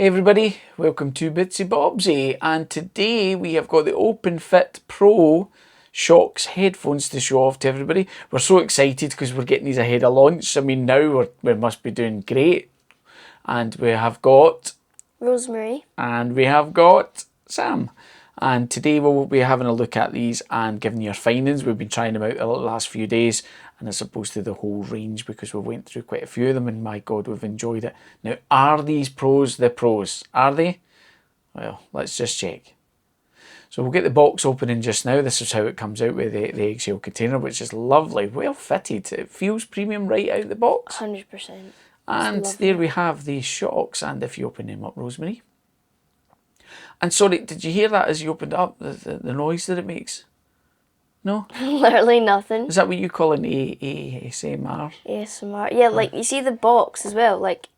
Hey everybody, welcome to Bitsy Bobsy, and today we have got the OpenFit Pro Shokz headphones to show off to everybody. We're so excited because we're getting these ahead of launch. I mean, now we must be doing great. And we have got Rosemary. And we have got Sam. And today we'll be having a look at these and giving you our findings. We've been trying them out the last few days, and as opposed to the whole range, because we went through quite a few of them, and my God, we've enjoyed it. Now, are these pros the pros? Are they? Well, let's just check. So we'll get the box opening just now. This is how it comes out with the eggshell container, which is lovely, well fitted. It feels premium right out the box. 100%. And there we have the Shokz, and if you open them up, Rosemary. And sorry, did you hear that as you opened up, the noise that it makes? No? Literally nothing. Is that what you call an ASMR? ASMR. Yeah, like you see the box as well, like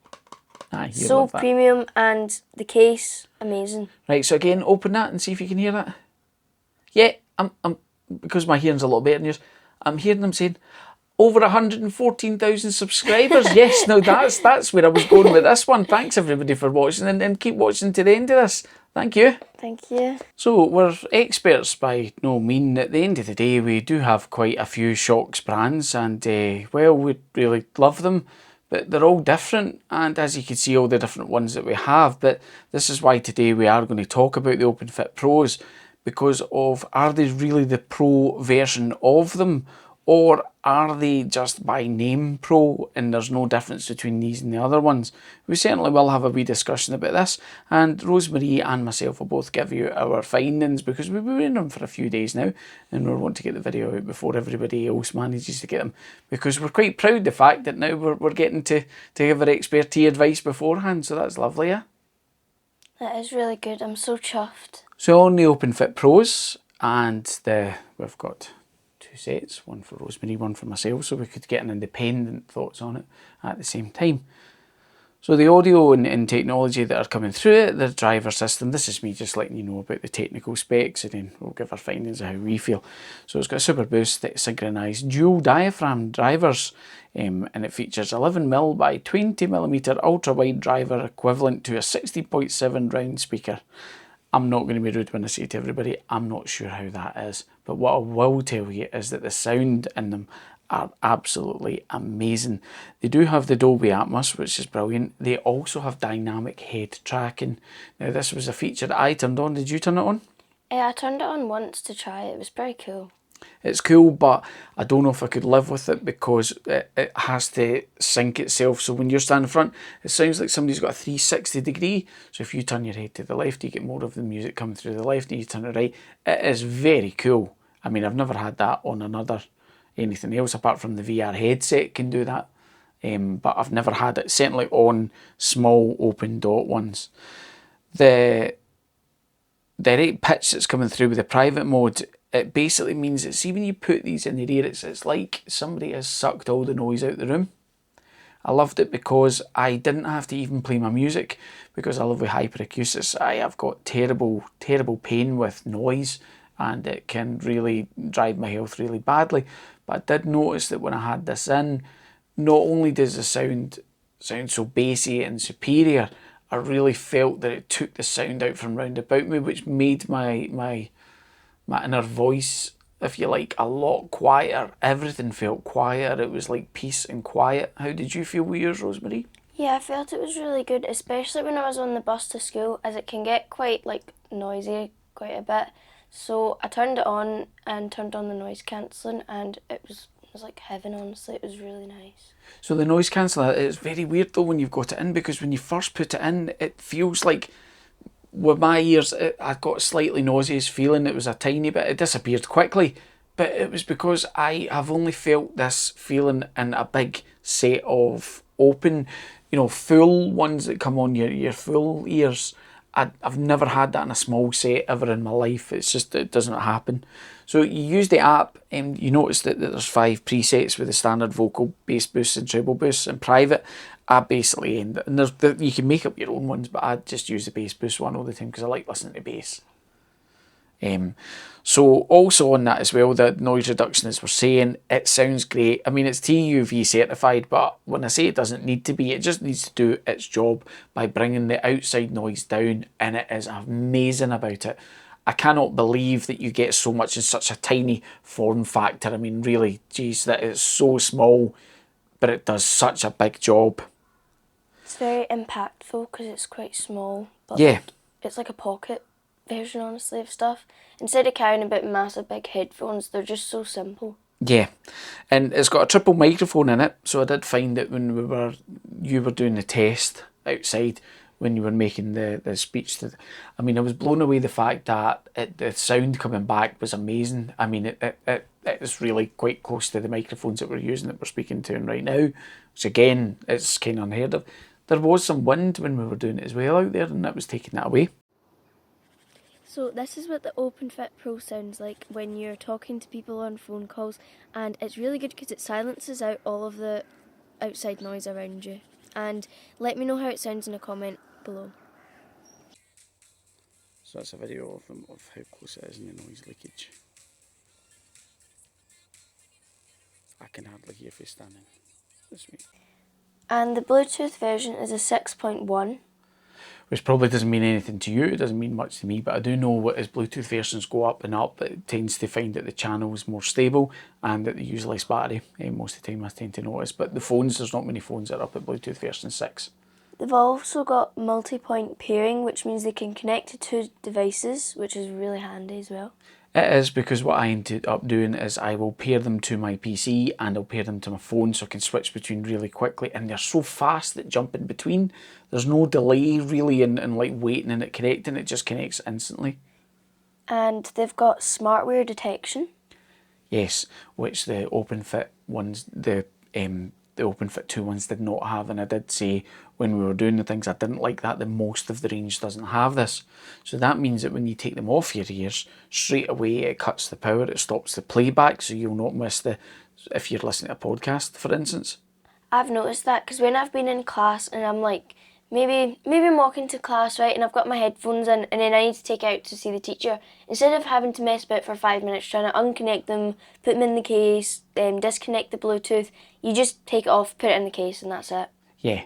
so premium, and the case, amazing. Right, so again, open that and see if you can hear that. Yeah, I'm because my hearing's a lot better than yours, I'm hearing them saying, over 114,000 subscribers. Yes, no, that's where I was going with this one. Thanks everybody for watching, and keep watching to the end of this. Thank you. Thank you. So we're experts by no mean. At the end of the day, we do have quite a few Shokz brands, and well, we really love them, but they're all different, and as you can see, all the different ones that we have. But this is why today we are going to talk about the OpenFit Pros, because of, are they really the Pro version of them, or are they just by name Pro and there's no difference between these and the other ones? We certainly will have a wee discussion about this, and Rosemary and myself will both give you our findings, because we've been wearing them for a few days now and we want to get the video out before everybody else manages to get them, because we're quite proud of the fact that now we're getting to give our expertise advice beforehand, so that's lovely, yeah? That is really good. I'm so chuffed. So on the OpenFit Pros, and we've got two sets, one for Rosemary, one for myself, so we could get an independent thoughts on it at the same time. So the audio and technology that are coming through it, the driver system, this is me just letting you know about the technical specs, and then we'll give our findings of how we feel. So it's got a SuperBoost synchronised dual diaphragm drivers, and it features 11mm by 20mm ultra wide driver equivalent to a 60.7 round speaker. I'm not going to be rude when I say to everybody, I'm not sure how that is. But what I will tell you is that the sound in them are absolutely amazing. They do have the Dolby Atmos, which is brilliant. They also have dynamic head tracking. Now, this was a feature that I turned on. Did you turn it on? Yeah, I turned it on once to try it. It was pretty cool. It's cool, but I don't know if I could live with it, because it has to sync itself. So when you're standing in front, it sounds like somebody's got a 360 degree. So if you turn your head to the left, you get more of the music coming through the left, and you turn it right. It is very cool. I mean, I've never had that on anything else apart from the VR headset can do that. But I've never had it, certainly on small open dot ones. The rate pitch that's coming through with the private mode, it basically means that, see, when you put these in the ear, it's like somebody has sucked all the noise out of the room. I loved it because I didn't have to even play my music, because I live with hyperacusis. I have got terrible, terrible pain with noise, and it can really drive my health really badly. But I did notice that when I had this in, not only does the sound so bassy and superior, I really felt that it took the sound out from round about me, which made my inner voice, if you like, a lot quieter. Everything felt quieter. It was like peace and quiet. How did you feel with yours, Rosemary? Yeah, I felt it was really good, especially when I was on the bus to school, as it can get quite like noisy quite a bit. So I turned it on and turned on the noise cancelling, and it was like heaven, honestly. It was really nice. So the noise cancelling, it's very weird though when you've got it in, because when you first put it in, it feels like, with my ears, I got a slightly nauseous feeling. It was a tiny bit, it disappeared quickly, but it was because I have only felt this feeling in a big set of open, full ones that come on your full ears. I've never had that in a small set ever in my life. It's just, it doesn't happen. So you use the app, and you notice that there's 5 presets with the standard vocal, bass boosts and treble boosts. And private, I basically end it. And you can make up your own ones, but I just use the bass boost one all the time because I like listening to bass. So also on that as well, the noise reduction, as we're saying, it sounds great. I mean, it's TUV certified, but when I say it doesn't need to be, it just needs to do its job by bringing the outside noise down, and it is amazing about it. I cannot believe that you get so much in such a tiny form factor. I mean, really, geez, that is so small, but it does such a big job. It's very impactful because it's quite small, but Yeah. like, it's like a pocket version, honestly, of stuff. Instead of carrying a bit massive big headphones, they're just so simple. Yeah, and it's got a triple microphone in it, so I did find that when you were doing the test outside, when you were making the speech, I mean, I was blown away the fact that the sound coming back was amazing. I mean, it is really quite close to the microphones that we're using, that we're speaking to right now, which again, it's kind of unheard of. There was some wind when we were doing it as well out there, and that was taking that away. So this is what the OpenFit Pro sounds like when you're talking to people on phone calls, and it's really good because it silences out all of the outside noise around you. And let me know how it sounds in a comment below. So that's a video of them, of how close it is in the noise leakage. I can hardly hear if you're standing this way. And the Bluetooth version is a 6.1. Which probably doesn't mean anything to you, it doesn't mean much to me, but I do know what as Bluetooth versions go up and up, it tends to find that the channel is more stable and that they use less battery. Most of the time I tend to notice, but the phones, there's not many phones that are up at Bluetooth version 6. They've also got multi-point pairing, which means they can connect to two devices, which is really handy as well. It is, because what I ended up doing is I will pair them to my PC and I'll pair them to my phone so I can switch between really quickly, and they're so fast that jump in between. There's no delay really in like waiting and it connecting, it just connects instantly. And they've got smartwear detection. Yes, which the OpenFit ones, the OpenFit 2 ones did not have, and I did say when we were doing the things I didn't like that most of the range doesn't have this. So that means that when you take them off your ears, straight away it cuts the power, it stops the playback, so you'll not miss if you're listening to a podcast, for instance. I've noticed that because when I've been in class and I'm like, maybe I'm walking to class, right, and I've got my headphones in and then I need to take it out to see the teacher, instead of having to mess about for 5 minutes trying to unconnect them, put them in the case, disconnect the Bluetooth, you just take it off, put it in the case, and that's it. Yeah,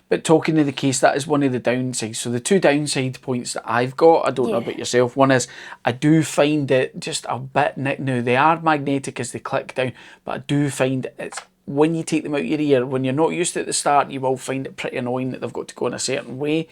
but talking to the case, that is one of the downsides. So the two downside points that I've got, I don't know about yourself, one is I do find it just a bit, now they are magnetic as they click down, but I do find it's, when you take them out your ear, when you're not used to it at the start, you will find it pretty annoying that they've got to go in a certain way.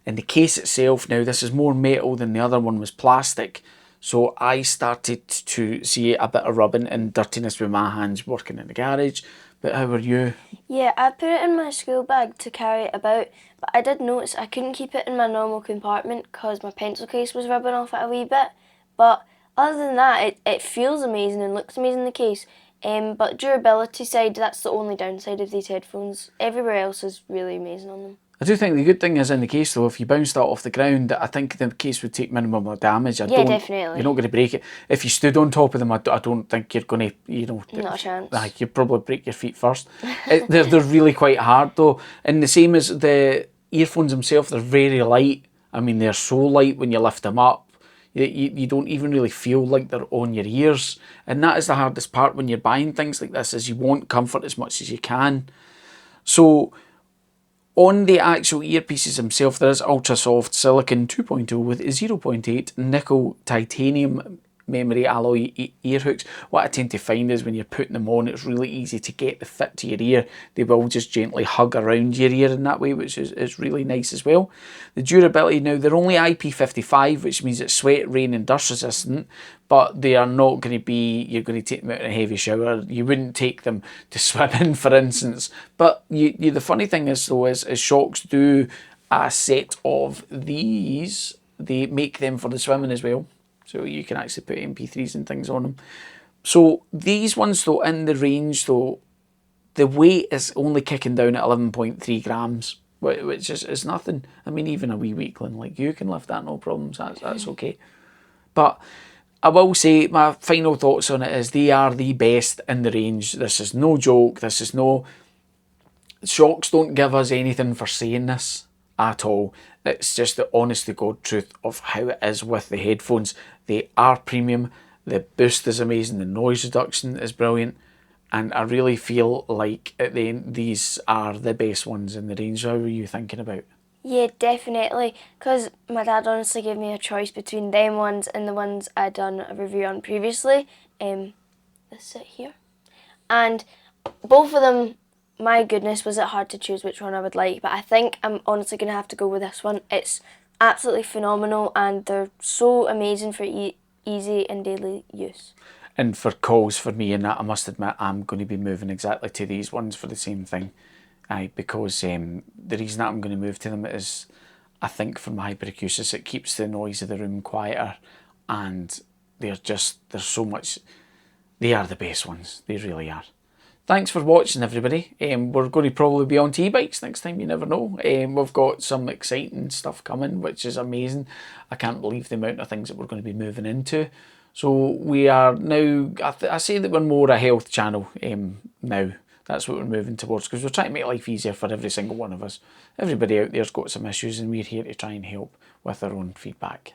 And the case itself, now this is more metal than the other one was plastic, so I started to see a bit of rubbing and dirtiness with my hands working in the garage. But how were you? Yeah, I put it in my school bag to carry it about, but I did notice I couldn't keep it in my normal compartment because my pencil case was rubbing off it a wee bit. But other than that, it feels amazing and looks amazing in the case. But durability side, that's the only downside of these headphones. Everywhere else is really amazing on them. I do think the good thing is in the case though, if you bounced that off the ground, I think the case would take minimum of damage. Definitely. You're not going to break it. If you stood on top of them, I don't think you're going to, Not a chance. You'd probably break your feet first. They're really quite hard though. And the same as the earphones themselves, they're very light. I mean, they're so light when you lift them up. You don't even really feel like they're on your ears. And that is the hardest part when you're buying things like this, is you want comfort as much as you can. So on the actual earpieces themselves, there is ultra soft silicon 2.0 with 0.8 nickel titanium memory alloy ear hooks. What I tend to find is when you're putting them on, it's really easy to get the fit to your ear. They will just gently hug around your ear in that way, which is really nice as well. The durability, now they're only IP55, which means it's sweat, rain and dust resistant, but they are not going to be, you're going to take them out in a heavy shower. You wouldn't take them to swimming, for instance. But the funny thing is though, is Shokz do a set of these. They make them for the swimming as well. So you can actually put MP3s and things on them. So these ones though, in the range though, the weight is only kicking down at 11.3 grams, which is nothing. I mean, even a wee weakling like you can lift that no problems, that's okay. But I will say my final thoughts on it is they are the best in the range. This is no joke, this is no... Shokz don't give us anything for saying this. at all. It's just the honest to God truth of how it is with the headphones. They are premium, the boost is amazing, the noise reduction is brilliant, and I really feel like at the end these are the best ones in the range. How were you thinking about? Yeah, definitely, because my dad honestly gave me a choice between them ones and the ones I'd done a review on previously. This sit here. And both of them, my goodness, was it hard to choose which one I would like, but I think I'm honestly going to have to go with this one. It's absolutely phenomenal and they're so amazing for easy and daily use. And for calls for me and that, I must admit I'm going to be moving exactly to these ones for the same thing. Because the reason that I'm going to move to them is, I think for my hyperacusis it keeps the noise of the room quieter, and they're so much, they are the best ones, they really are. Thanks for watching everybody. We're going to probably be on to e-bikes next time, you never know. We've got some exciting stuff coming, which is amazing. I can't believe the amount of things that we're going to be moving into. So we are now, I say that we're more a health channel now. That's what we're moving towards, because we're trying to make life easier for every single one of us. Everybody out there's got some issues and we're here to try and help with our own feedback.